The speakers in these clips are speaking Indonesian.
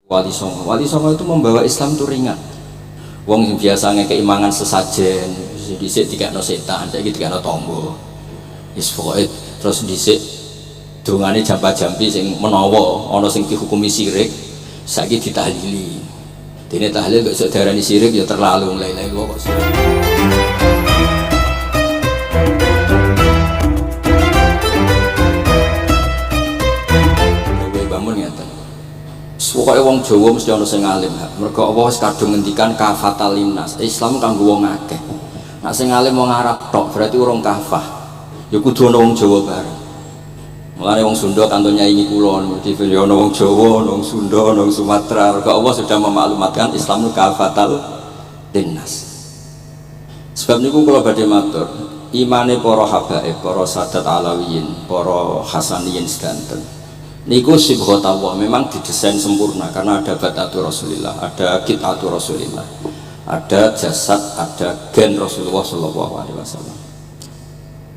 Wali songo itu membawa Islam itu ringan. Wong yang biasanya keimangan sesajen, dhisik dikekno setan, saiki dikekno tombo. Wis pokoke terus dhisik dongane jampa-jampi sing menawa ana sing dihukumi syirik, saiki ditahlili. Dene tahlil kok iso diarani syirik ya terlalu leleh kok syirik. Pokoknya wong Jawa mesti ana sing alim. Mergo Allah wis kadung ngendikan kafatal linnas. Islam kanggo wong akeh. Nek sing alim wong Arab tok berarti urung kafah. Ya kudu ana wong Jawa bareng. Mulane wong Sunda kanto nyaingi kula niki ana wong Jawa, ana wong Sunda, ana wong Sumatera. Mergo Allah sudah memaklumatkan Islam kafatal linnas. Sebab niku kula badhe matur, imane para habaib, para sadat alawiyin, para hasaniyin sedanten niku sibghatullah, memang didesain sempurna karena ada batatul Rasulillah, ada qitatul Rasulillah, ada jasad, ada gen Rasulullah Shallallahu Alaihi Wasallam.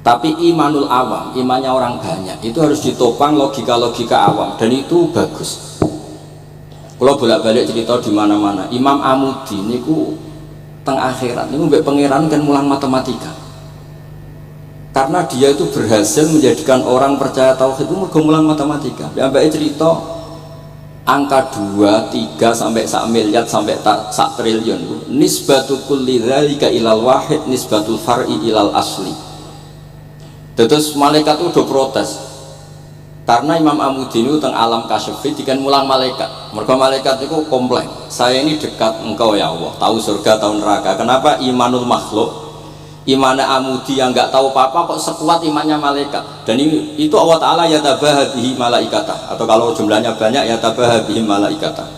Tapi imanul awam, imannya orang banyak itu harus ditopang logika-logika awam, dan itu bagus. Kalau bolak-balik cerita di mana-mana, Imam Amudi niku teng akhirat niku mbek pangeran kan mulang matematika. Karena dia itu berhasil menjadikan orang percaya tauhid itu mergumulang matematika. Sampai cerita angka 2, 3 sampai 1 miliar sampai 1 triliun. Nisbatu kulli dzalika ilal wahid nisbatul far'i ilal asli. Terus malaikat itu udah protes. Karena Imam Amudi itu teng alam kasyafi dikan mulang malaikat. Mergo malaikat itu komplain, saya ini dekat engkau ya Allah, tahu surga, tahu neraka. Kenapa imanul makhluk, imannya Amudi yang nggak tahu apa-apa kok sekuat imannya malaikat? Dan itu Allah Ta'ala yatabaha bihi malaikatah, atau kalau jumlahnya banyak yatabaha bihi malaikatah.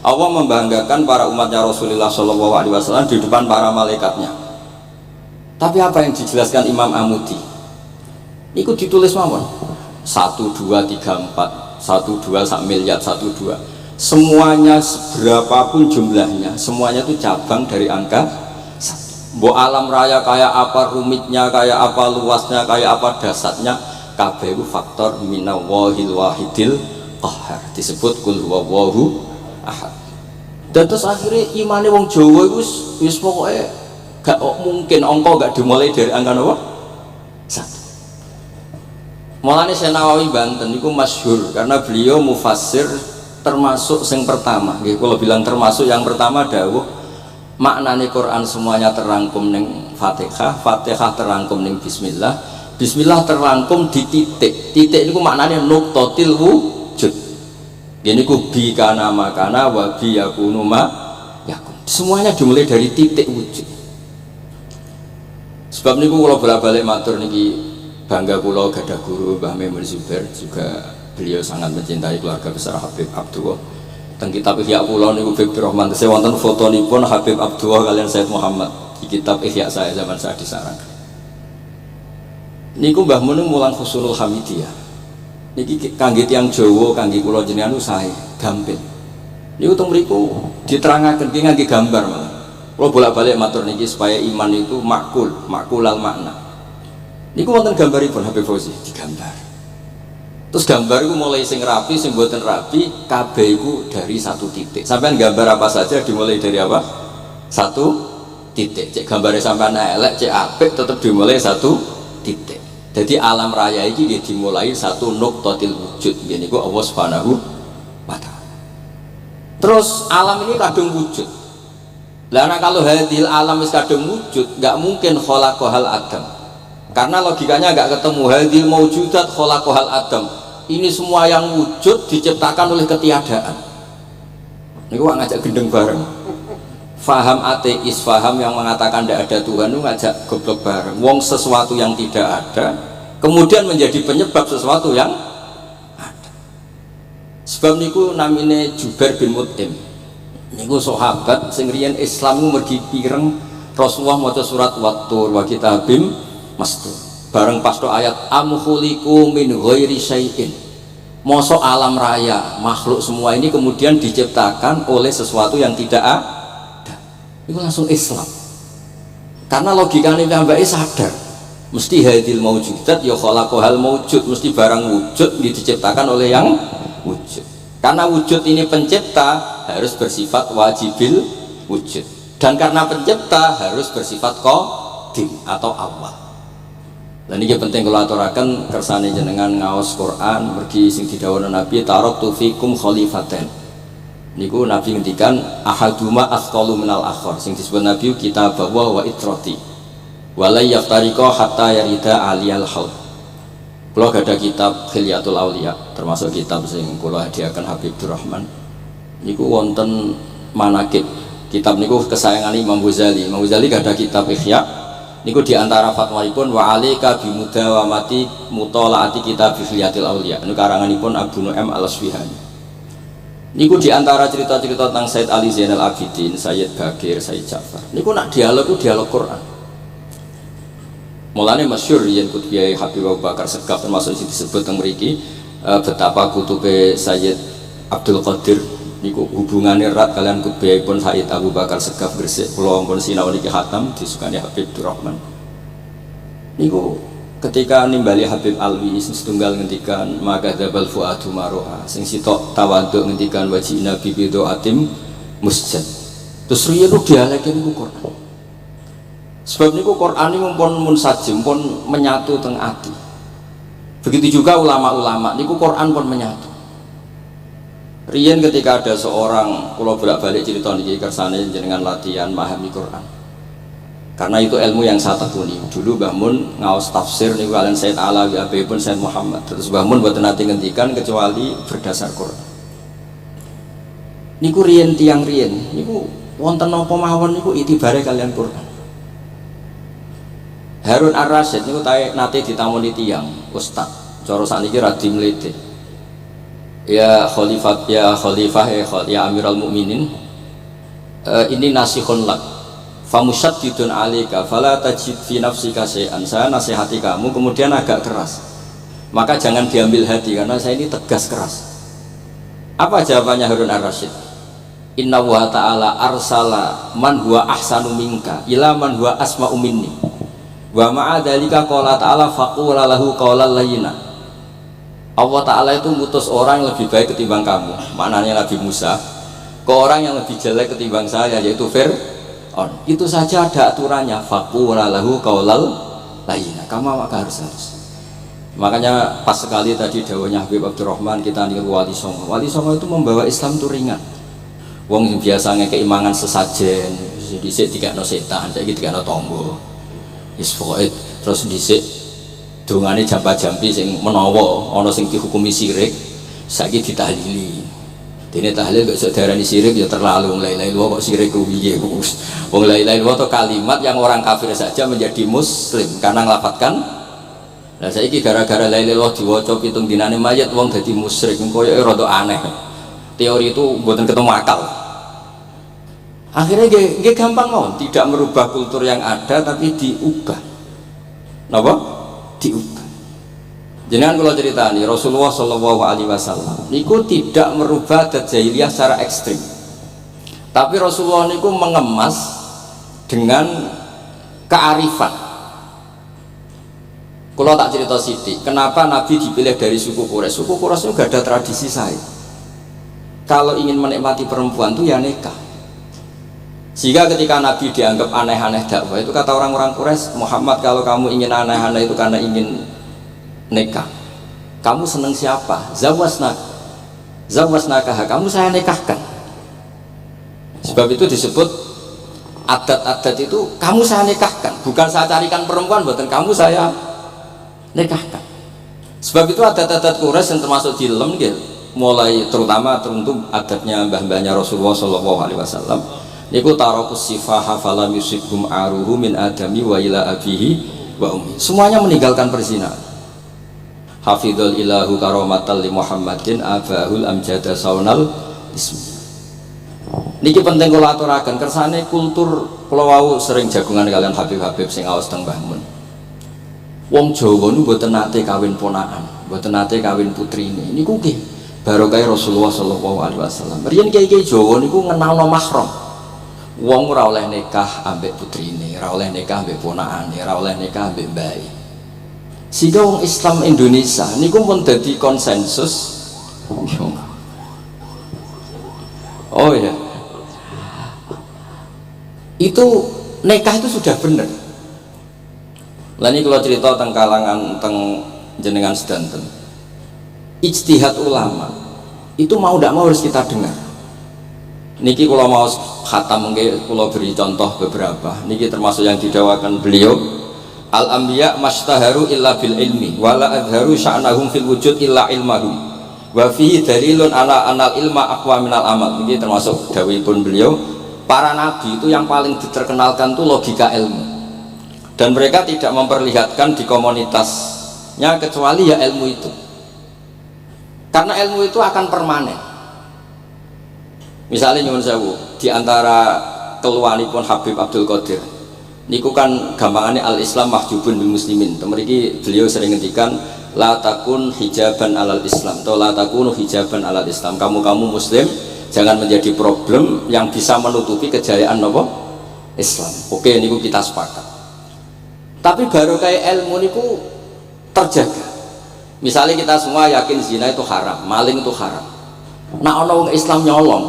Allah membanggakan para umatnya Rasulullah Shallallahu Alaihi Wasallam di depan para malaikatnya. Tapi apa yang dijelaskan Imam Amudi? Itu ditulis mawon 1, 2, 3, 4 1, 2, 1 miliar 1, 2 semuanya berapapun jumlahnya, semuanya itu cabang dari angka 1. Mbok alam raya kayak apa rumitnya, kayak apa luasnya, kayak apa dasarnya, kabeh itu faktor minallahil wahidil qahhar, disebut kul huwallahu ahad. Dan terus akhirnya imane wong Jawa itu wis pokoknya gak mungkin angka gak dimulai dari angka apa? 1. Mulane Syekh Nawawi Banten itu masyhur karena beliau mufassir termasuk yang pertama. Kalau bilang termasuk yang pertama dawuh maknane Quran semuanya terangkum ning Fatihah, Fatihah terangkum ning Bismillah, Bismillah terangkum di titik. Titik niku maknane nuqtatil wujud. Ini ku bi kana makana wa bi yakunu ma yakun. Semuanya dimulai dari titik wujud. Sebab niku kalau bolak-balik matur niki bangga kula gadah guru Mbah Maimun Zubair, juga beliau sangat mencintai keluarga besar Habib Abdullah. Teng kitab Ihya kula niku Habibur Rahman tesih wonten fotonipun Habib Abdullah kalian Said Muhammad di kitab Ihya saya zaman saya di sarang. Niku Mbah Mun mulang Husnul Hamidiyah. Niki kangge tiyang Jawa, kangge kula jenengan sae gampil. Niku teng mriku diterangaken ki ngangge gambar malah. Kula bolak-balik matur niki supaya iman itu makulal makna. Niku wonten gambaripun Habib Fauzi digambar. Terus gambar itu mulai sing rapi, sing mboten rapi, kabeh iku dari 1 titik. Sampean gambar apa saja dimulai dari apa? 1 titik. Cek gambare sampean elek, cek apik tetep dimulai 1 titik. Jadi alam raya iki dimulai 1 nuqtatil wujud. Niku Allah Subhanahu wa taala. Terus alam ini kadung wujud. Lah kalau hadil alam wis kadung wujud, enggak mungkin khalaqahal adam. Karena logikanya nggak ketemu. Hadil maujudat khalaqahal adam, ini semua yang wujud diciptakan oleh ketiadaan. Ini gua ngajak gendeng bareng. Faham ateis, faham yang mengatakan tidak ada Tuhan, itu ngajak goblok bareng. Wong sesuatu yang tidak ada kemudian menjadi penyebab sesuatu yang ada. Sebab niku namine Jubair bin Mut'im. Niku sahabat sing riyen Islam mergi pireng Rasulullah maca surat Wat-Tur wa kitabim mastur. Bareng pas ayat am khuliqu min ghairi syai'in. Mosok alam raya, makhluk semua ini kemudian diciptakan oleh sesuatu yang tidak ada. Itu langsung Islam. Karena logikanya mbak sadar, mesti hadil maujudat ya khalaqahal maujud, mesti barang wujud diciptakan oleh yang wujud. Karena wujud ini pencipta, harus bersifat wajibil wujud, dan karena pencipta harus bersifat qadim atau awal. Dan ini penting kalau aturaken kersane jenengan ngaos Quran mergi sing didhawuhna Nabi taraktu fikum khalifaten. Niku Nabi ngendikan ahaduma asqalu minal akhar, sing disebut Nabi kitab wa itrati wala yaftariqa hatta yarida aliyal haud. Kula gadah kitab Khilyatul Auliya, termasuk kitab sing kula hadiahkan Habib Durrahman. Niku wonten manakib. Kitab niku kesayangan Imam Ghazali. Imam Ghazali gadah kitab Ihya. Niku diantara fatwaipun wa alika bimudawamati mutalaati kitab Khilyatul Auliya. Niku karanganipun Abu Nu'aim Al-Asfihani. Niku diantara cerita-cerita tentang Said Ali Zainal Abidin, Sayyid Bakir, Sayyid Ja'far. Niku nak dialog Quran. Mulane masyhur yen kutbiyai Habib Abu Bakar Segaf termasuk sing disebut teng mriki betapa kutube Sayyid Abdul Qadir niku hubungane erat kalian kutbiyaipun Sayyid Abu Bakar Segaf Gresik. Kula ampun sinau niki khatam disukani Habib Durrahman. Niku ketika nimbali Habib Alwi sing setunggal ngendikan maka dzabal fuadu maroha, sing sitok tawaduk ngendikan wajina bibido atim musjad. Terus riyen dialeke niku Quran. Sebab niku Quran ini pun munsajim, pun menyatu teng ati. Begitu juga ulama-ulama niku Quran pun menyatu. Riyen ketika ada seorang, kula bolak-balik cerita niki kersane jenengan latihan memahami Quran. Karena itu ilmu yang saya tekuni. Dulu Mbah Mun ngaos tafsir niku kalian Said Alawi pun Said Muhammad. Terus Mbah Mun mboten nate ngendikan kecuali berdasar Quran. Niku riyen tiang riyen niku wonten napa mawon niku itibare kalian Quran. Harun Ar-Rasyid niku nate ditamoni tiyang ustaz. Cara sakniki radi mlete. Ya khalifah ya Amirul Mukminin. Ini nasihun lak. Famusyaddidun 'alaika fala tajid fi nafsika syai'an. Saya nasihati kamu kemudian agak keras. Maka jangan diambil hati karena saya ini tegas keras. Apa jawabannya Harun Ar-Rasyid? Inna wa ta'ala arsala man huwa ahsanu minka ila man huwa asma'u minni. Wa ma'adhalika qala ta'ala faqula lahu qawlan layyina. Allah Ta'ala itu mutus orang yang lebih baik ketimbang kamu, maknanya Nabi Musa, ke orang yang lebih jelek ketimbang saya, yaitu Fir'aun. Itu saja ada aturannya, faqula lahu qawlan layyina. Kamu maka harus. Makanya pas sekali tadi dawuhnya Habib Abdurrahman kita niku Wali Songo. Wali Songo itu membawa Islam itu ringan. Wong biasanya keimangan sesajen, dhisik dikekno setan, saiki dikekno tombo. Terus dhisik dongane jampa-jampi sing menawa ana sing dihukumi syirik saiki ditahlili. Dene tahlil kok iso diarani syirik ya terlalu. Wong la ilaha illallah kok syirik ku piye Gus. Wong la ilaha illallah itu kalimat yang orang kafir saja menjadi muslim karena nglafatkan. Lah saiki gara-gara la ilaha illallah diwaca pitung dinane mayit wong dadi musyrik koyo rada aneh. Teori itu mboten ketemu akal. Akhirnya dia gampang mawon, tidak merubah kultur yang ada tapi diubah. Napa? Diubah. Jenengan kalau cerita nih Rasulullah Shallallahu Alaihi Wasallam, niku tidak merubah adat jahiliyah secara ekstrim. Tapi Rasulullah niku mengemas dengan kearifan. Kalau tak cerita Siti, kenapa Nabi dipilih dari suku Quraisy? Suku Quraisy itu gak ada tradisi saya. Kalau ingin menikmati perempuan tuh ya nikah. Sehingga ketika Nabi dianggap aneh-aneh dakwah itu kata orang-orang Quraisy, Muhammad kalau kamu ingin aneh-aneh itu karena ingin nikah. Kamu seneng siapa? Zawasnakah, kamu saya nikahkan. Sebab itu disebut adat-adat itu kamu saya nikahkan, bukan saya carikan perempuan, bukan kamu saya nikahkan. Sebab itu adat-adat Quraisy yang termasuk dilem gitu, mulai terutama teruntuk adatnya mbah-mbahnya Rasulullah Shallallahu Alaihi Wasallam. Niku tarakus sifaha falam yusibhum aruhu min adami wa ila abihi wa ummi. Semuanya meninggalkan perzinahan. Hafidhul ilahu karomatal li Muhammadin abahul amjada saunal ismi. Niki penting kula aturaken kersane kultur kula wau sering jagungan kalian Habib-habib sing aos teng Mbah Mun. Wong Jawa nu mboten nate kawin ponakan, mboten nate kawin putrine. Niku nggih barokah Rasulullah sallallahu alaihi wasallam. Riyen kiai-kiai Jawa niku ngenalno mahram. Wong ora oleh nikah ambek putrine, ora oleh nikah ambek ponakane, ora oleh nikah ambek mbae. Sehingga wong Islam Indonesia niku pun dadi konsensus. Oh ya, itu nikah itu sudah benar. Lain kalau cerita tentang kalangan tentang jenengan sedanten, ijtihad ulama itu mau tidak mau harus kita dengar. Niki kalau mau khatam mungkin kalau beri contoh beberapa. Niki termasuk yang didawakan beliau. Al-anbiya mastaharu illa bil ilmi wala adharu sya'nahum fil wujud illa ilmahum wa fihi dalilun ala anal ilma aqwa minal amal. Niki termasuk dawuhipun beliau, para nabi itu yang paling diterkenalkan itu logika ilmu, dan mereka tidak memperlihatkan di komunitasnya kecuali ya ilmu itu, karena ilmu itu akan permanen. Misalnya nyuwun sewu, di antara keluhanipun Habib Abdul Qadir niku kan gampangannya al-Islam mahjubun bil muslimin. Mriki beliau sering ngendikan la takun hijaban alal Islam atau la takunu hijaban alal Islam. Kamu muslim jangan menjadi problem yang bisa menutupi kejayaan apa? Islam. Oke, niku kita sepakat. Tapi baru kayak ilmu niku terjaga. Misalnya kita semua yakin zina itu haram, maling itu haram. Nah ana wong Islam nyolong,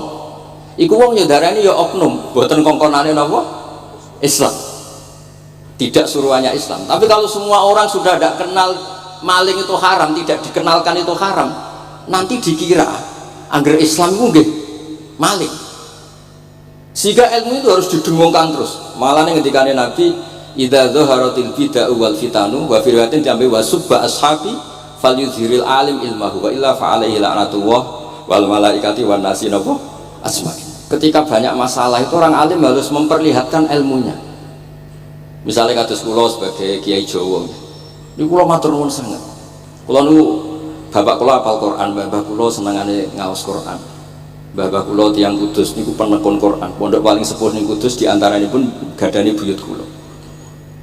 iku wong nyodarani ya oknum, boten kongkonane napa? Islam. Tidak suruhannya Islam. Tapi kalau semua orang sudah tidak kenal maling itu haram, tidak dikenalkan itu haram, nanti dikira angger Islam itu nggih maling. Sehingga ilmu itu harus didengungkan terus. Malah ning ngendikane Nabi, idza dzaharatil bid'u wal fitanu wa fi riwayatin jambi wa subba ashabi falyuzhiril alim ilmahu wa illa fa alaihi la'natullah wal malaikati wan nasi napa asmakin. Ketika banyak masalah itu orang alim harus memperlihatkan ilmunya. Misalnya kados kula sebagai kiai Jawa, ini kula matur nuwun sangat. Kula nu bapak kula hafal Quran, bapak kula senengane ngaos Quran. Bapak kula tiyang Kudus niku penekun Quran. Pondok paling sepuh ning Kudus diantaranipun gadani buyut kula.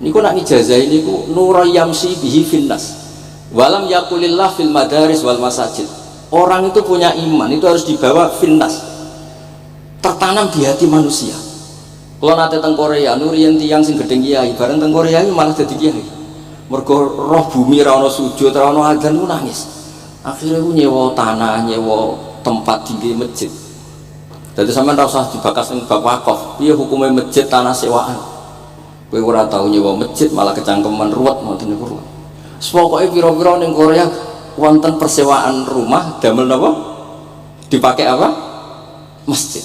Niku nak ngijazahi niku nurayyamsi bihi finnas. Walam yaqulillah fil madaris wal masajid. Orang itu punya iman itu harus dibawa finnas, tertanam di hati manusia. Kalau nate teng Korea, nurian tiang sing gedeng kiai, bareng teng Korea ini malah jadi kiai. Mergo roh bumi ra ono sujud, ra ono adzan ku nangis. Akhirnya ku nyewa tanah, nyewa tempat tinggi masjid. Jadi sampean ra usah dibakas ning bab wakaf. Piye hukume masjid tanah sewaan? Kowe ora tau nyewa masjid malah kecangkeman ruwet ngoten niku ruwet. Pokoke pira-pira ning Korea wonten persewaan rumah damel napa? Dipakai apa? Masjid.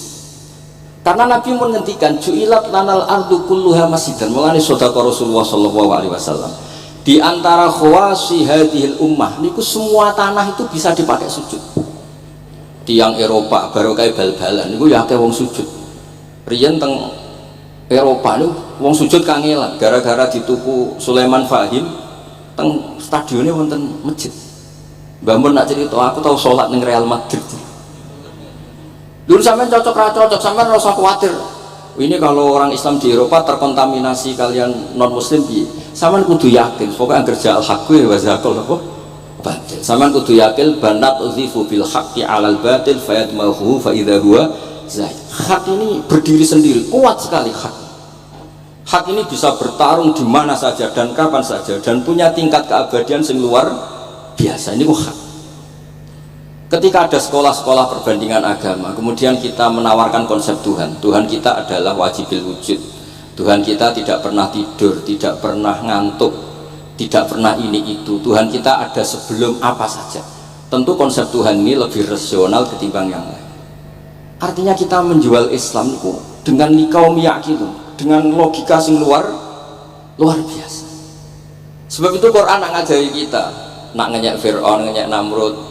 Karena Nabi menghentikan ju'ilat lanal ardu kulluha masjidan. Mulane sedekah Rasulullah sallallahu alaihi wasallam. Di antara khawasi hadhil ummah niku semua tanah itu bisa dipakai sujud. Tiang Eropa baru kayak bal-balan niku ya akeh wong sujud. Riyen teng Eropa niku wong sujud kangelan gara-gara dituku Sulaiman Fahim teng stadionnya wonten masjid. Mbah mun nak cerita aku tahu sholat ning Real Madrid. Dulu sampean cocok sampean ora usah khawatir. Ini kalau orang Islam di Eropa terkontaminasi kalian non muslim piye? Sampean kudu yakin, pokoknya kerja al-haqqi wa zakal apa? Batil. Sampean kudu yakin banat uzifu bil haqqi 'alal batil fayadmahu fa idza huwa zaid. Hak ini berdiri sendiri, kuat sekali hak. Hak ini bisa bertarung di mana saja dan kapan saja dan punya tingkat keabadian sing luar biasa. Ini hak. Ketika ada sekolah-sekolah perbandingan agama, kemudian kita menawarkan konsep Tuhan. Tuhan kita adalah wajibil wujud. Tuhan kita tidak pernah tidur, tidak pernah ngantuk, tidak pernah ini itu. Tuhan kita ada sebelum apa saja. Tentu konsep Tuhan ini lebih rasional ketimbang yang lain. Artinya kita menjual Islam itu dengan nikau miyakinu, dengan logika sing luar biasa. Sebab itu Quran nak ngajari kita, nak ngenyek Fir'aun, ngenyek Namrud.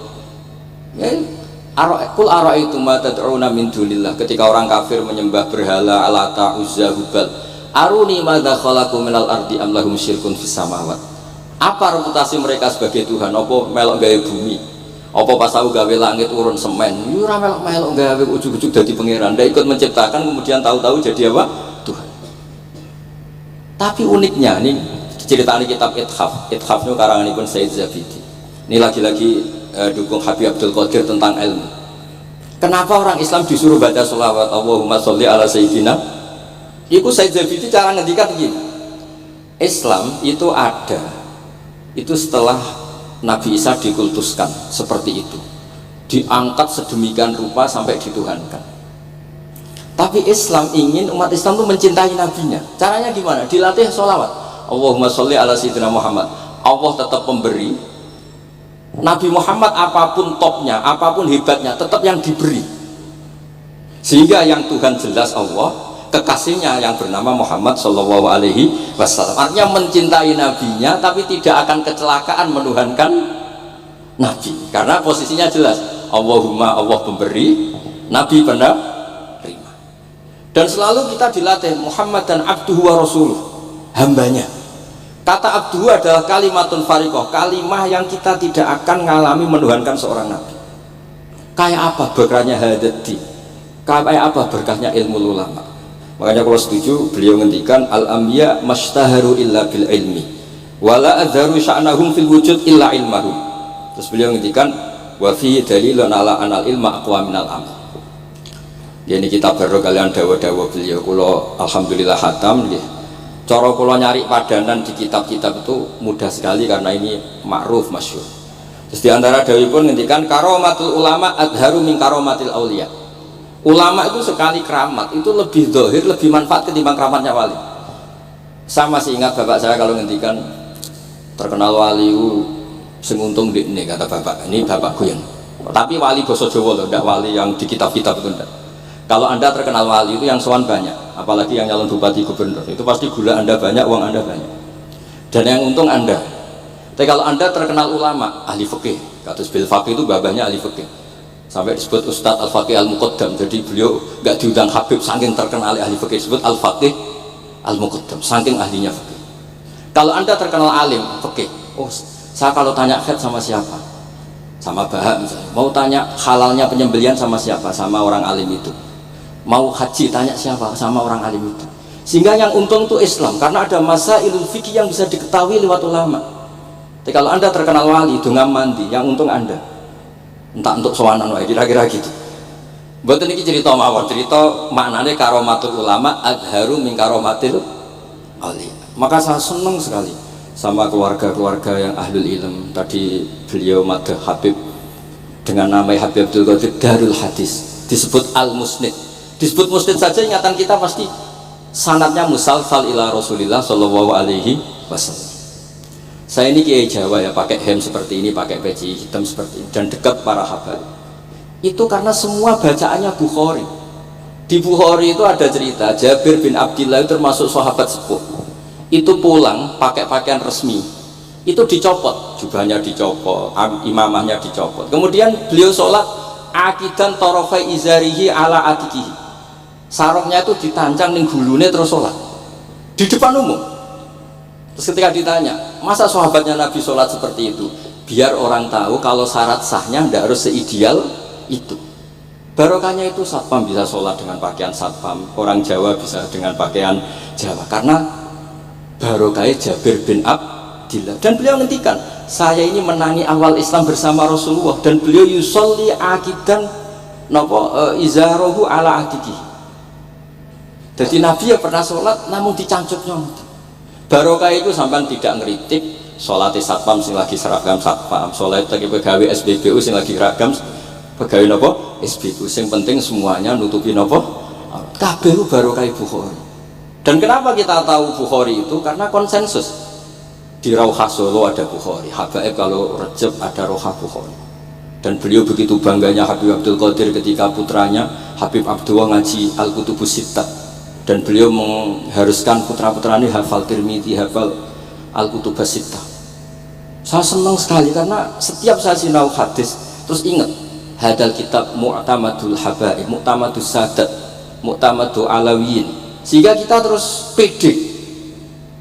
Kul ara'aitum ma tad'una min dunillah. Ketika orang kafir menyembah berhala Lata, Uzza, Hubal, aruni madza khalaqu minal ardi am lahum syirkun fis samawat. Apa reputasi mereka sebagai Tuhan? Apa melok gawe bumi? Apa pas tahu gawe langit urun semen? Yo ora melok gawe ujug-ujug dadi pangeran. Ndak ikut menciptakan kemudian tahu-tahu jadi apa? Tuhan. Tapi uniknya ini ceritanya kitab Ithaf. Ithaf itu karanganipun Said Zabidi. Ini lagi-lagi dukung Habib Abdul Qadir tentang ilmu. Kenapa orang Islam disuruh baca sholawat Allahumma sholli ala sayyidina? Iku Said Zabidi cara ngendikan begini. Islam itu ada, itu setelah Nabi Isa dikultuskan seperti itu, diangkat sedemikian rupa sampai dituhankan. Tapi Islam ingin umat Islam itu mencintai nabinya. Caranya gimana? Dilatih sholawat. Allahumma sholli ala sayyidina Muhammad. Allah tetap pemberi. Nabi Muhammad apapun topnya, apapun hebatnya, tetap yang diberi. Sehingga yang Tuhan jelas Allah, kekasihnya yang bernama Muhammad Shallallahu Alaihi Wasallam. Artinya mencintai nabinya, tapi tidak akan kecelakaan menuhankan nabi. Karena posisinya jelas. Allahumma, Allah pemberi, nabi penerima. Dan selalu kita dilatih Muhammad dan abduhu wa rasuluh, hambanya. Kata abduhu adalah kalimatun fariqah, kalimah yang kita tidak akan mengalami menuhankan seorang nabi. Kayak apa berkahnya hadati, kayak apa berkahnya ilmu ulama. Makanya kalau setuju beliau ngendikan al-anbiya mashtaharu illa bil ilmi wala adharu sya'nahum fil wujud illa ilmahum. Terus beliau ngendikan wa fi dalilun ala anal ilma aqwa minal amal. Ini kita baru kalian dawa-dawa beliau. Kalau alhamdulillah khatam nggih. Cara kula nyari padanan di kitab-kitab itu mudah sekali karena ini ma'ruf masyhur. Terus di antara dawuhipun ngendikan karomatul ulama adharu min karomatil auliya. Ulama itu sekali keramat itu lebih zahir, lebih manfaat ketimbang keramatnya wali. Saya masih ingat bapak saya kalau ngendikan terkenal wali sing untung ini kata bapak. Ini bapak Guyon. Tapi wali basa Jawa loh, tidak wali yang di kitab-kitab itu enggak. Kalau anda terkenal wali itu yang sowan banyak, apalagi yang nyalon bupati gubernur, itu pasti gula anda banyak, uang anda banyak, dan yang untung anda. Tapi kalau anda terkenal ulama, ahli fikih, kata bil faqih itu babahnya ahli fikih, sampai disebut Ustadz Al-Faqih Al-Muqaddam. Jadi beliau nggak diundang Habib saking terkenal ahli fikih, disebut Al-Faqih Al-Muqaddam saking ahlinya fikih. Kalau anda terkenal alim fikih, oh saya kalau tanya khed sama siapa, sama Bahak misalnya, mau tanya halalnya penyembelian sama siapa, sama orang alim itu. Mau haji tanya siapa, sama orang alim itu. Sehingga yang untung itu Islam, karena ada masailul fikih yang bisa diketahui lewat ulama. Jadi kalau anda terkenal wali dengan mandi, yang untung anda entah untuk sowanan wae, kira-kira gitu. Mboten iki cerita mawon, cerita maknane karomatul ulama adharu min karomatil ali. Maka saya senang sekali sama keluarga-keluarga yang ahlul ilm. Tadi beliau madah Habib dengan nama Habib Abdul Qadir Darul Hadis, disebut Al-Musnid. Disebut musnid saja ingatan kita pasti sanadnya musalsal ila Rasulillah Shallallahu Alaihi Wasallam. Saya ini kiai Jawa ya, pakai hem seperti ini, pakai peci hitam seperti ini, dan dekat para habaib. Itu karena semua bacaannya Bukhari. Di Bukhari itu ada cerita Jabir bin Abdillah itu termasuk sahabat sepuh. Itu pulang pakai pakaian resmi, itu dicopot, jubahnya dicopot, imamahnya dicopot. Kemudian beliau sholat akidan torofai izarihi ala atikihi. Sarungnya itu ditancang ning gulune terus sholat di depan umum. Terus ketika ditanya, masa sahabatnya Nabi sholat seperti itu? Biar orang tahu kalau syarat sahnya tidak harus seideal itu. Barokahnya itu satpam bisa sholat dengan pakaian satpam, orang Jawa bisa dengan pakaian Jawa, karena barokahnya Jabir bin Abdillah. Dan beliau ngendikan, saya ini menangi awal Islam bersama Rasulullah, dan beliau yusolli akidan izarahu ala atikihi. Jadi Nabi ya pernah sholat namun dicancutnya. Barokah itu sampai tidak ngeritik sholat satpam sing lagi seragam satpam, sholat lagi pegawai SBBU sing lagi seragam pegawai nopo SBBU. Sing penting semuanya nutupi nopo kabeh barokah Bukhari. Dan kenapa kita tahu Bukhari itu? Karena konsensus di Rauhah Solo ada Bukhari, Habaib kalau Rejab ada Rauhah Bukhari. Dan beliau begitu bangganya Habib Abdul Qadir ketika putranya Habib Abdullah ngaji Al-Kutubus Sittah. Dan beliau mengharuskan putra-putranya hafal Tirmidzi, hafal Al-Kutubus Sittah. Saya senang sekali karena setiap saya sinau hadis terus ingat hadal kitab mu'tamadul habaib, mu'tamadus sadat, mu'tamadul alawiyin. Sehingga kita terus pede.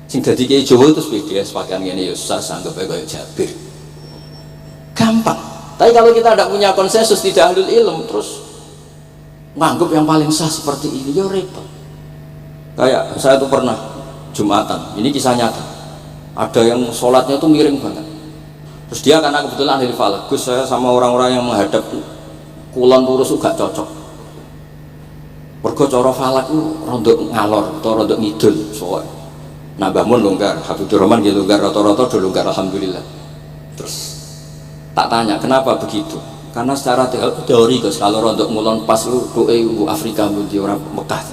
Sing dadi kiai Jawa terus pede pakaian ngene ya susah anggap ae kaya Jabir. Gampang. Tapi kalau kita tidak punya konsensus, tidak ahlul ilm, terus nganggap yang paling sah seperti ini ya repot. Kayak saya tuh pernah Jumatan, ini kisah nyata, ada yang sholatnya tuh miring banget. Terus dia karena kebetulan ahli falak, Gus saya sama orang-orang yang menghadap kulon lurus gak cocok. Mergo cara falak itu rondok ngalor atau rondok ngidul soalnya. Nah Mbah Mun longgar, Habibur Rahman gitu longgar, rata-rata udah longgar alhamdulillah. Terus tak tanya kenapa begitu, Karena secara teori kalau rontok ngulon pas lu doa Afrika di orang Mekah.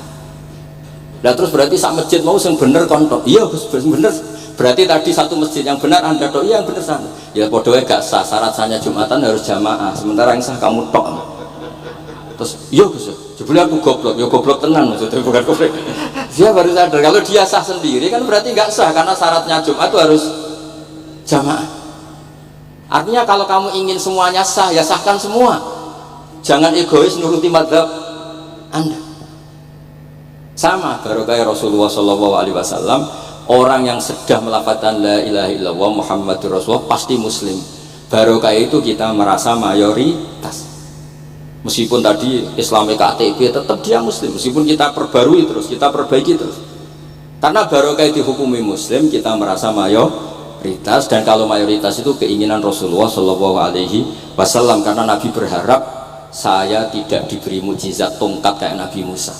Nah terus berarti sak masjid mau yang bener kontok. Iya bener. Berarti tadi satu masjid yang benar Anda tok, iya yang bener sana. Ya podoe gak sah, syarat sahnya Jumatan harus jamaah. Sementara yang sah kamu tok. Terus iya Gus, jebule aku goblok, ya goblok tenan maksudnya bukan goblok. Dia baru sadar kalau dia sah sendiri kan berarti nggak sah karena syaratnya Jumat itu harus jamaah. Artinya kalau kamu ingin semuanya sah ya sahkan semua. Jangan egois nuruti madzhab Anda. Sama baru kayak Rasulullah SAW, orang yang sedang melafazkan la ilaha illallah Muhammadur Rasulullah pasti muslim. Baru kayak itu kita merasa mayoritas. Meskipun tadi Islami KTP tetap dia muslim, meskipun kita perbarui terus, kita perbaiki terus. Karena baru kayak dihukumi muslim kita merasa mayoritas, dan kalau mayoritas itu keinginan Rasulullah SAW, karena Nabi berharap saya tidak diberi mukjizat tongkat kayak Nabi Musa.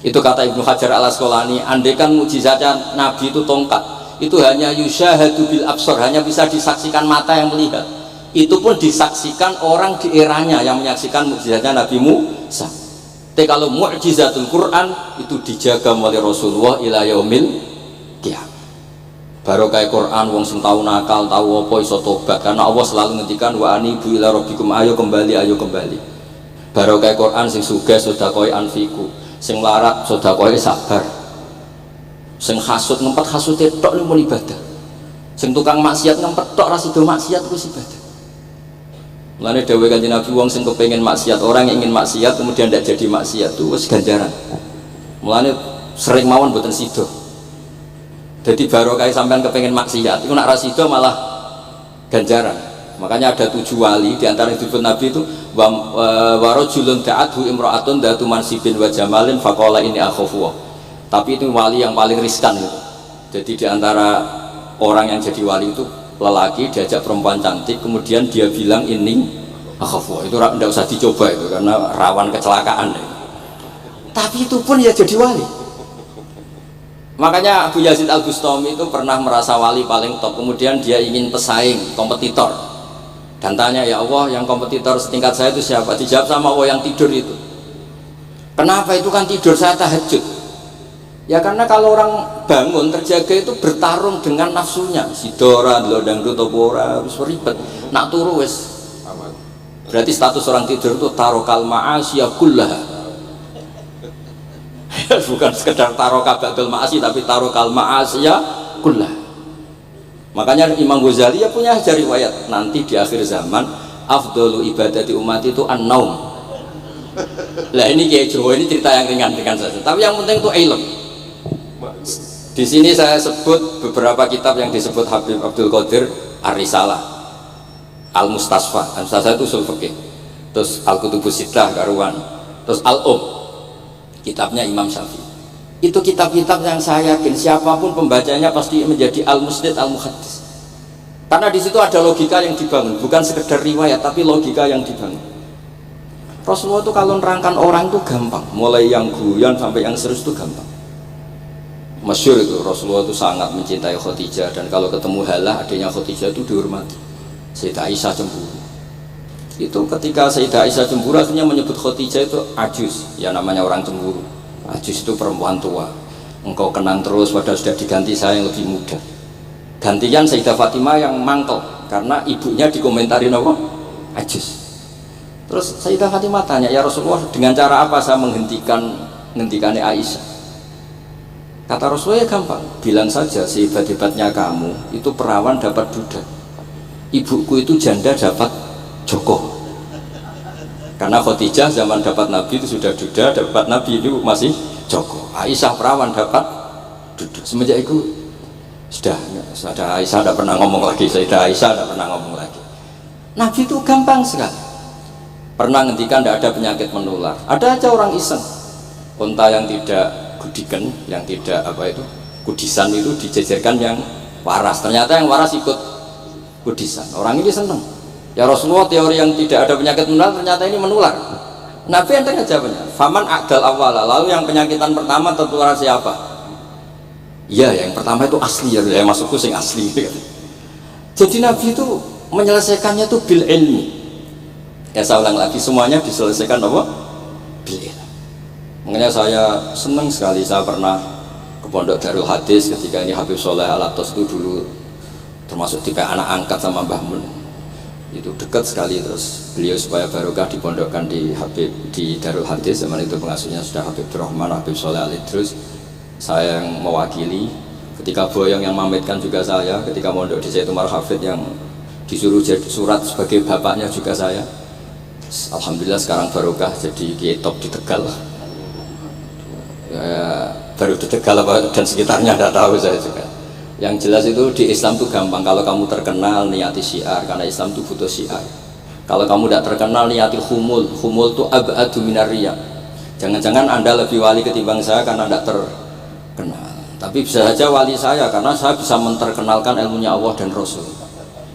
Itu kata Ibnu Hajar Al Asqalani, andaikan mukjizatnya Nabi itu tongkat, itu hanya yusyahadu bil absar, hanya bisa disaksikan mata yang melihat. Itu pun disaksikan orang di eranya yang menyaksikan mukjizatnya Nabi Musa. Tapi kalau mukjizatul Quran itu dijaga oleh Rasulullah ila yaumil qiyamah. Baru kayak Quran wong sing tau nakal, tau apa iso tobat, karena Allah selalu ngendikan wa anibu ila rabbikum, ayo kembali, ayo kembali. Baru kayak Quran sing sugih sedekah anfiku, sing larat sedekah sabar. Sing hasud ngempet hasude tok niku ibadah. Sing tukang maksiat ngempet tok ra sido maksiat ku ibadah. Mulane dawuh Kanjeng Nabi, wong sing kepengin maksiat, orang yang ingin maksiat kemudian tidak jadi maksiat itu wis ganjaran. Mulane sering mawon mboten sida. Jadi barokah sampean kepengin maksiat itu nak ra sida malah ganjaran. Makanya ada 7 wali di antara disebut Nabi itu wa rajulun da'athu imra'atun datu mansibin wa jamalin faqala ini akhafu. Tapi itu wali yang paling riskan itu. Jadi di antara orang yang jadi wali itu lelaki diajak perempuan cantik, kemudian dia bilang ini akhafu, itu tidak usah dicoba itu karena rawan kecelakaan. Tapi itu pun ya jadi wali. Makanya Abu Yazid Al Bustami itu pernah merasa wali paling top, kemudian dia ingin pesaing kompetitor dan tanya, ya Allah, yang kompetitor setingkat saya itu siapa? Dijawab sama Allah, yang tidur itu. Kenapa? Itu kan tidur saya tahajud. Ya karena kalau orang bangun terjaga itu bertarung dengan nafsunya. Sidora, dangdut, topora, harus ribet. Nak turu wes. Berarti status orang tidur itu tarokal ma'asiyah kullaha. Bukan sekedar tarokal ba'dal ma'asi, tapi tarokal ma'asiyah kullaha. Makanya Imam Ghazali ya punya riwayat, nanti di akhir zaman afdalu ibadati umat itu an-naum. Lah ini kayak Jawa, ini cerita yang ringan-ringan saja. Tapi yang penting itu ilmu. Di sini saya sebut beberapa kitab yang disebut Habib Abdul Qadir Ar-Risalah, Al-Mustasfa, Al-Mustasfa itu usul fikih, terus Al-Kutubus Sittah karuan, terus kitabnya Imam Syafi'i. Itu kitab-kitab yang saya yakin siapapun pembacanya pasti menjadi al-musnid al-muhaddis. Karena di situ ada logika yang dibangun, bukan sekedar riwayat tapi logika yang dibangun. Rasulullah itu kalau nerangkan orang itu gampang, mulai yang guyon sampai yang serius itu gampang. Masyhur itu Rasulullah itu sangat mencintai Khadijah, dan kalau ketemu Halah adiknya Khadijah itu dihormati. Sayyidah Aisyah cemburu. Itu ketika Sayyidah Aisyah cemburu akhirnya menyebut Khadijah itu ajus, ya namanya orang cemburu. Ajus itu perempuan tua. Engkau kenang terus padahal sudah diganti saya yang lebih muda. Gantian Sayyidah Fatimah yang mangkel karena ibunya dikomentarin apa? Ajus. Terus Sayyidah Fatimah tanya, ya Rasulullah, dengan cara apa saya menghentikannya Aisyah? Kata Rasulullah, ya gampang, bilang saja sehebat-hebatnya kamu itu perawan dapat duda, ibuku itu janda dapat joko. Karena Khadijah zaman dapat Nabi itu sudah duda, dapat Nabi itu masih joko. Aisyah perawan dapat duda. Semenjak itu sudah Aisyah tidak pernah ngomong lagi, Sayyidah Aisyah tidak pernah ngomong lagi. Nabi itu gampang sekali. Pernah ngendikan tidak ada penyakit menular. Ada aja orang iseng, unta yang tidak gudikan, yang tidak kudisan itu dijejerkan yang waras, ternyata yang waras ikut kudisan. Orang ini senang, ya Rasulullah, teori yang tidak ada penyakit menular ternyata ini menular. Nabi enteng jawabnya, faman a'dal awala, lalu yang penyakitan pertama tertular siapa? Iya, yang pertama itu asli, ya maksudku sing asli. Jadi Nabi itu menyelesaikannya itu bil ilmi. Ya saya ulang lagi, semuanya diselesaikan apa? Bilillah. Makanya saya senang sekali, saya pernah ke Pondok Darul Hadis ketika ini Habib Soleh Al-Atos itu dulu termasuk tiga anak angkat sama Mbah Mun. Itu dekat sekali, terus beliau supaya barokah dipondokkan di Darul Hadis. Zaman itu pengasuhnya sudah Habib Rahman, Habib Soleh Al-Idrus. Saya yang mewakili. Ketika Boyong yang mametkan juga saya, ketika mondok di Zaid Umar Hafid yang disuruh jadi surat sebagai bapaknya juga saya. Alhamdulillah sekarang barokah jadi kiai top di Tegal. Ya, baru di Tegal dan sekitarnya tidak tahu saya juga. Yang jelas itu di Islam itu gampang. Kalau kamu terkenal niati syiar, karena Islam itu butuh syiar. Kalau kamu tidak terkenal niati humul itu ab'adu minar riya. Jangan-jangan Anda lebih wali ketimbang saya karena tidak terkenal. Tapi bisa saja wali saya karena saya bisa menterkenalkan ilmunya Allah dan Rasul.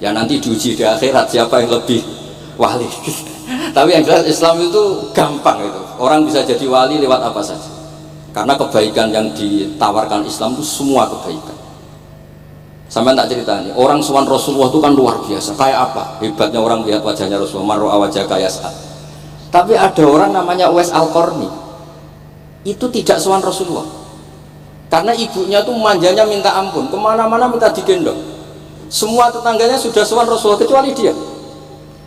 Ya nanti diuji di akhirat siapa yang lebih wali. Tapi yang jelas Islam itu gampang itu. Orang bisa jadi wali lewat apa saja. Karena kebaikan yang ditawarkan Islam itu semua kebaikan. Sampai tak cerita nih, orang sowan Rasulullah itu kan luar biasa. Kayak apa? Hebatnya orang lihat wajahnya Rasulullah, mar'a wajah kayak saat. Tapi ada orang namanya Uwais Al-Qarni. Itu tidak sowan Rasulullah. Karena ibunya tuh manjanya minta ampun, kemana-mana minta digendong. Semua tetangganya sudah sowan Rasulullah kecuali dia.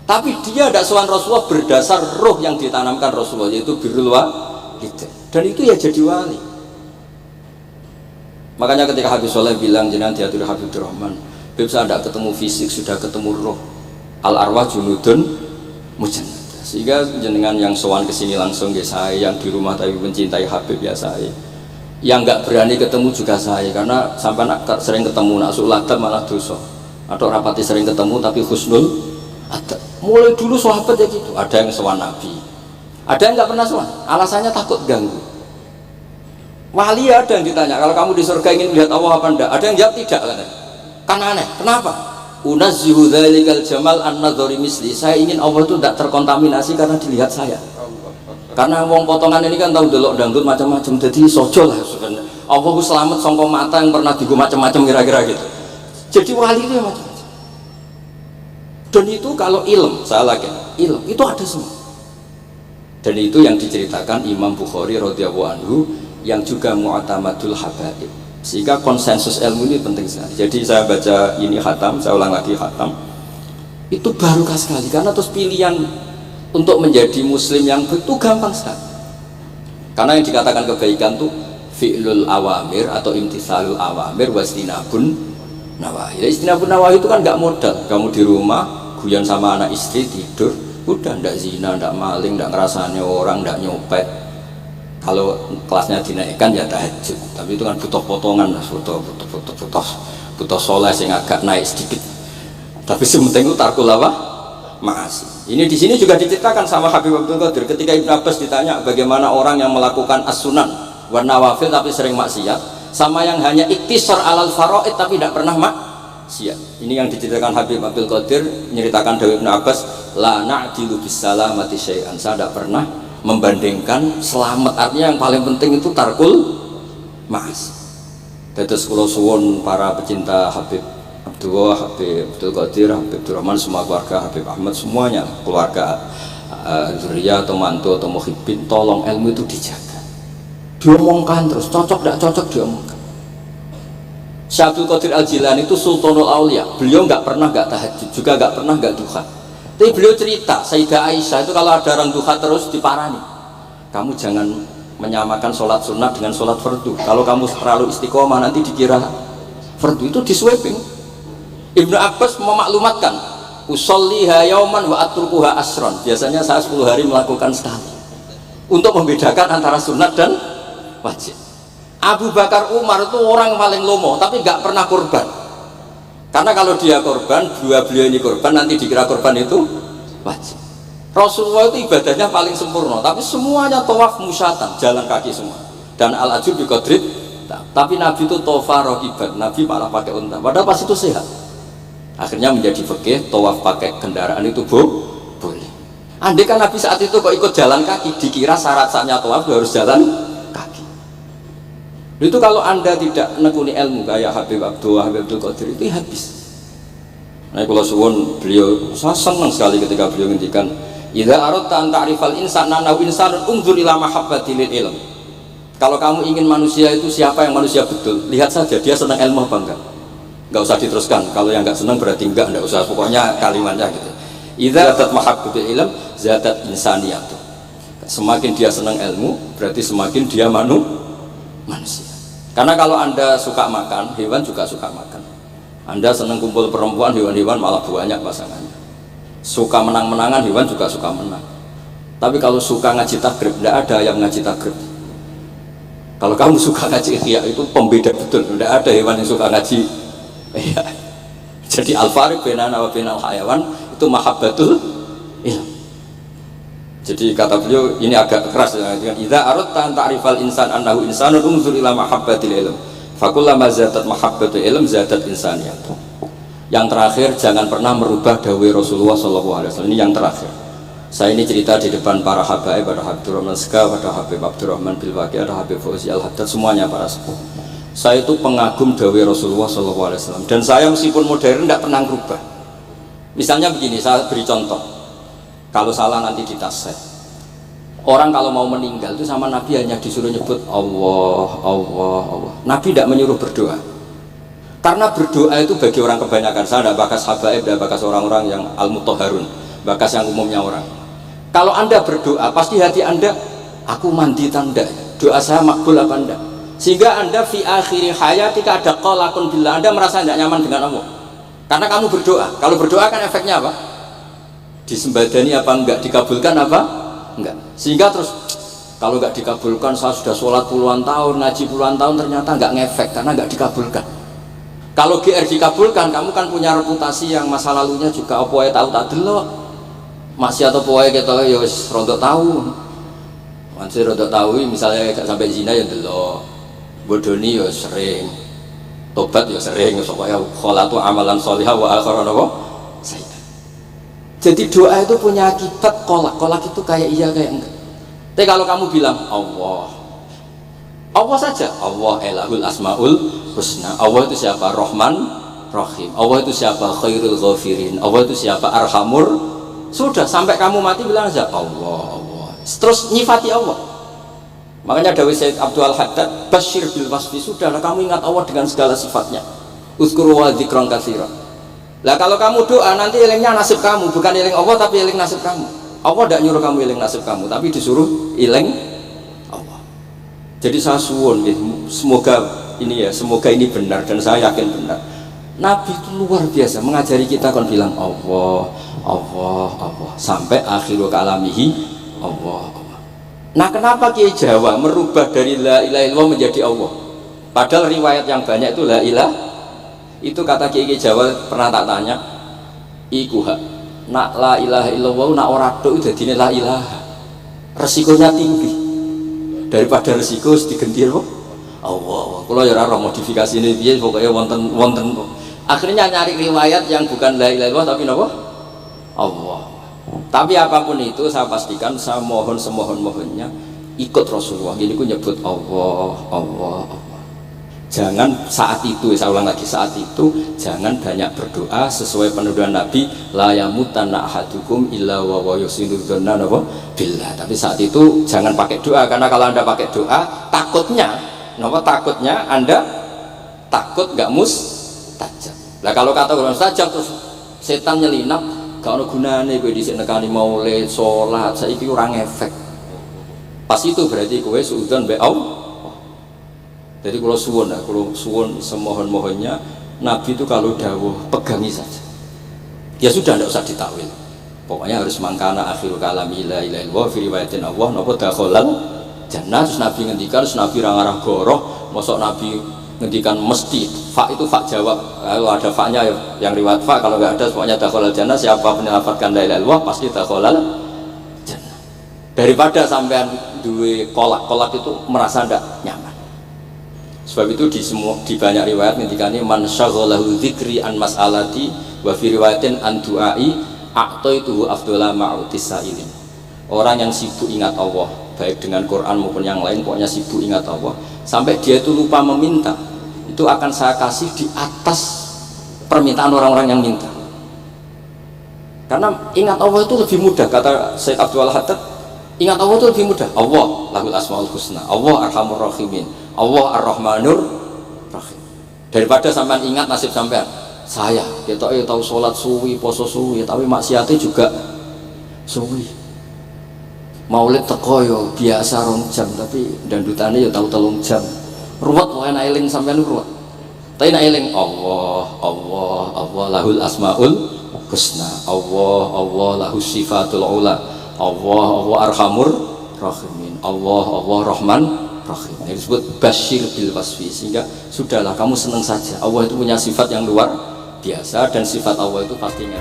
Tapi dia tidak sowan Rasulullah berdasar roh yang ditanamkan Rasulullah, yaitu birrul walidain. Dan itu ya jadi wali. Makanya ketika Habib Soleh bilang jenengan diatur Habib Rahman, Habib saya tidak ketemu fisik, sudah ketemu roh. Al arwah junudun mujannah. Sehingga jenengan yang sowan kesini langsung ya saya, yang di rumah tapi mencintai Habib ya saya. Yang nggak berani ketemu juga saya, karena sampai sering ketemu nak sulatan malah dosa. Atau rapati sering ketemu tapi husnul ada. Mulai dulu sahabat ya gitu. Ada yang sowan Nabi, ada yang nggak pernah sowan. Alasannya takut ganggu. Wali ada yang ditanya, kalau kamu di surga ingin melihat Allah apa enggak? Ada yang jawab tidak kan? Kan aneh. Kenapa? Unazzihu dzalikal jamal an-nadhari misli. Saya ingin Allah itu tidak terkontaminasi karena dilihat saya. Karena wong potongan ini kan tahu delok dangdut macam-macam, jadi sojo lah sebenarnya. Allah ku selamat sangka mata yang pernah digo macam-macam kira-kira gitu. Jadi wali itu macam-macam. Dan itu kalau ilm, saya lagi ilm itu ada semua. Dan itu yang diceritakan Imam Bukhari radhiyallahu anhu, yang juga mu'tamadul habaib. Sehingga konsensus ilmu ini penting sekali. Jadi saya baca ini khatam, saya ulang lagi khatam. Itu barokah sekali karena terus pilihan untuk menjadi muslim yang itu gampang sekali. Karena yang dikatakan kebaikan itu fi'lul awamir atau imtithalul awamir wastinabun nawahi. Istinabun nawahi itu kan nggak modal. Kamu di rumah guyon sama anak istri tidur, udah ndak zina, ndak maling, ndak ngerasani orang, ndak nyopet. Kalau kelasnya dinaikkan ya tahajud, tapi itu kan butuh potongan, butuh soleh yang agak naik sedikit. Tapi sementing itu tarkul apa? Ma'asi. Ini di sini juga diceritakan sama Habib Abdul Qadir ketika Ibn Abbas ditanya bagaimana orang yang melakukan as-sunan wa nawafil tapi sering maksiat, sama yang hanya iktisar alal faraid tapi tidak pernah maksiat. Ini yang diceritakan Habib Abdul Qadir, menceritakan dari Ibn Abbas, la na'dilu bisalamati syai'an. Saya tidak pernah membandingkan selamat, artinya yang paling penting itu tarkul ma'asi. Terus kula suwun para pecinta Habib Abdullah, Habib Abdul Qadir, Habib Abdul Rahman, semua keluarga Habib Ahmad, semuanya keluarga Zuriyah atau mantu atau muhibbin, tolong ilmu itu dijaga, diomongkan terus, cocok tidak cocok diomongkan. Syekh Abdul Qadir Al-Jilani itu Sultanul Aulia, beliau nggak pernah nggak tahajud, juga nggak pernah nggak duha. Tapi beliau cerita, Sayyidah Aisyah itu kalau ada orang duha terus diparani, kamu jangan menyamakan sholat sunat dengan sholat fardu. Kalau kamu terlalu istiqomah nanti dikira fardu, itu di sweeping. Ibnu Abbas memaklumatkan, usolliha yauman wa atrukuha asron. Biasanya saya 10 hari melakukan sekali, untuk membedakan antara sunat dan wajib. Abu Bakar Umar itu orang paling lomo, tapi nggak pernah kurban. Karena kalau dia korban, beliau ini korban, nanti dikira korban itu wajib. Rasulullah itu ibadahnya paling sempurna, tapi semuanya tawaf musyatan, jalan kaki semua. Dan al-ajur bi qadrit, tapi Nabi itu tofa rohiban, Nabi malah pakai unta. Padahal pas itu sehat. Akhirnya menjadi fikih, tawaf pakai kendaraan itu boleh. Andai kan Nabi saat itu kok ikut jalan kaki, dikira syarat-syaratnya tawaf harus jalan kaki. Itu kalau Anda tidak nekuni ilmu kayak Habib Abdullah, Habib Abdul Qadir, itu habis. Nah kalau suwun beliau, saya senang sekali ketika beliau ngendikan Idza aradta an ta'rifal insana nahu insanun unzur ila mahabbatil ilm. Kalau kamu ingin manusia itu siapa yang manusia betul, lihat saja dia senang ilmu apa enggak. Enggak usah diteruskan. Kalau yang enggak senang berarti enggak usah, pokoknya kalimatnya gitu. Idza zadat mahabbatul ilm zadat insaniyatu. Semakin dia senang ilmu berarti semakin dia manusia. Karena kalau Anda suka makan, hewan juga suka makan. Anda senang kumpul perempuan, hewan-hewan malah banyak pasangannya. Suka menang-menangan, hewan juga suka menang. Tapi kalau suka ngaji takrib, tidak ada yang ngaji takrib. Kalau kamu suka ngaji ihya, itu pembeda betul. Tidak ada hewan yang suka ngaji ihya. Jadi al-fariq bainana wa bainal hayawan itu mahabbatul ilm. Jadi kata beliau ini agak keras ya, dengan idza aradta an ta'rifal insan annahu insanun unzur ila mahabbatil ilm. Fakullama zadat mahabbatul ilm zadat insaniyah. Yang terakhir, jangan pernah merubah dawai Rasulullah SAW. Ini yang terakhir. Saya ini cerita di depan para habaib, pada Habib Rahman Ska, pada Habib Abdurrahman Bilwaqi, ada Habib Fauzi Al-Haddad, semuanya para sepuh. Saya itu pengagum dawai Rasulullah SAW. Dan saya meskipun modern tidak pernah merubah. Misalnya begini, saya beri contoh. Kalau salah nanti ditasih. Orang kalau mau meninggal itu sama Nabi hanya disuruh nyebut Allah, Allah, Allah. Nabi tidak menyuruh berdoa. Karena berdoa itu bagi orang kebanyakan. Saya tidak bakas habaib, tidak bakas orang-orang yang al-mutahharun, bakas yang umumnya orang. Kalau Anda berdoa, pasti hati Anda, aku mandi tanda, doa saya makbul apa enggak? Sehingga Anda fi akhiri hayatika ada qalaqun billah, Anda merasa tidak nyaman dengan Allah. Karena kamu berdoa. Kalau berdoa kan efeknya apa? Disembadani apa enggak, dikabulkan apa enggak. Sehingga terus kalau enggak dikabulkan, saya sudah sholat puluhan tahun, ngaji puluhan tahun, ternyata enggak ngefek karena enggak dikabulkan. Kalau GR dikabulkan, kamu kan punya reputasi yang masa lalunya juga apa ya tahu tak delok. Masih atau poe kita ya wis rodok tahu. Masih rodok tahu misalnya gak sampai zina ya delok. Bodoni ya sering. Tobat ya sering, supaya kholatu amalan sholihah wa akhiran apa? Jadi doa itu punya akibat kolak itu kayak iya kayak enggak. Tapi kalau kamu bilang Allah saja, Allah elahul asmaul husna. Allah itu siapa? Rahman Rahim. Allah itu siapa? Khairul ghafirin. Allah itu siapa? Arhamur. Sudah, sampai kamu mati bilang aja Allah, Allah. Terus nyifati Allah. Makanya dawuh Sayyid Abdul Haddad, basyir bil wasfi, sudahlah kamu ingat Allah dengan segala sifatnya. Uzkuru wa dzikran katsiran. Lah kalau kamu doa nanti elingnya nasib kamu, bukan eling Allah tapi eling nasib kamu. Allah tidak nyuruh kamu eling nasib kamu, tapi disuruh eling Allah. Jadi saya suwun, semoga ini benar dan saya yakin benar. Nabi itu luar biasa mengajari kita kan bilang Allah, Allah, Allah sampai akhirul kalamihi Allah, Allah. Nah kenapa Kiai Jawa merubah dari la ilaha illallah menjadi Allah? Padahal riwayat yang banyak itu la ilaha. Itu kata Kiai Jawa pernah tak tanya, iku hak nak la ilaha illallah nak ora tok dadine la ilaha. Resikonya tinggi. Daripada resiko digenti apa? Allah. Kalau ya ora modifikasi ini piye pokoknya wonten. Akhirnya nyari riwayat yang bukan la ilaha illallah tapi napa? Allah. Tapi apapun itu saya pastikan, saya mohon semohon-mohonnya ikut Rasulullah. Ini ku nyebut Allah, Allah, Allah. Jangan saat itu, saya ulang lagi, saat itu jangan banyak berdoa sesuai penuduhan Nabi, la yamutanna ahadukum illa wa yusinu dzanna billah. Tapi saat itu jangan pakai doa, karena kalau Anda pakai doa takutnya Anda takut nggak mustajab. Lah kalau kata orang mustajab terus setan nyelinap, gak ada gunanya gue disini nekani maulid, sholat, saiki orang efek. Pas itu berarti gue suudzon be Allah. Jadi kalau suwon semohon-mohonnya Nabi itu kalau dawuh pegangi saja. Ya sudah, tidak usah ditakwil. Pokoknya harus mangkana akhirul kalami la ilaha illallah fi riwayatin Allah napa dakhalal jannah. Terus Nabi ngendikan, terus Nabi rangarah goroh, mosok Nabi ngendikan mesti fa itu fa jawab. Kalau ada fa-nya yang riwayat fa, kalau nggak ada pokoknya dakhalal jannah. Siapa menyelamatkan la ilaha illallah pasti dakhalal jannah. Daripada sampean duwe kolak itu merasa tidak nyaman. Sebab itu di banyak riwayat ngendikane man syaghalahu dzikri an mas'alati wa fi riwayatin an du'ai a'taitu afdhala ma'utis sa'ilin. Orang yang sibuk ingat Allah, baik dengan Quran maupun yang lain, pokoknya sibuk ingat Allah sampai dia itu lupa meminta, itu akan saya kasih di atas permintaan orang-orang yang minta. Karena ingat Allah itu lebih mudah, kata Syekh Abdul Haddad, ingat Allah itu lebih mudah. Allah lahul asmaul husna, Allah arhamur rahimin, Allah ar-rahmanur rahim. Daripada sampean ingat nasib sampean, saya kita tahu sholat suwi, poso suwi, tapi maksiatnya juga suwi. Maulid teko yo biasa 2 jam, tapi dandutannya yo tahu 3 jam. Ruwet wae nek eling sampean ruwet. Tapi nek eling Allah, Allah, Allah lahul asmaul husna, Allah, Allah lahus sifatul ula, Allah, Allah arhamur rahimin, Allah, Allah rahman rahim. Ini disebut basyir bil wasfi, sehingga sudahlah kamu senang saja. Allah itu punya sifat yang luar biasa dan sifat Allah itu pastinya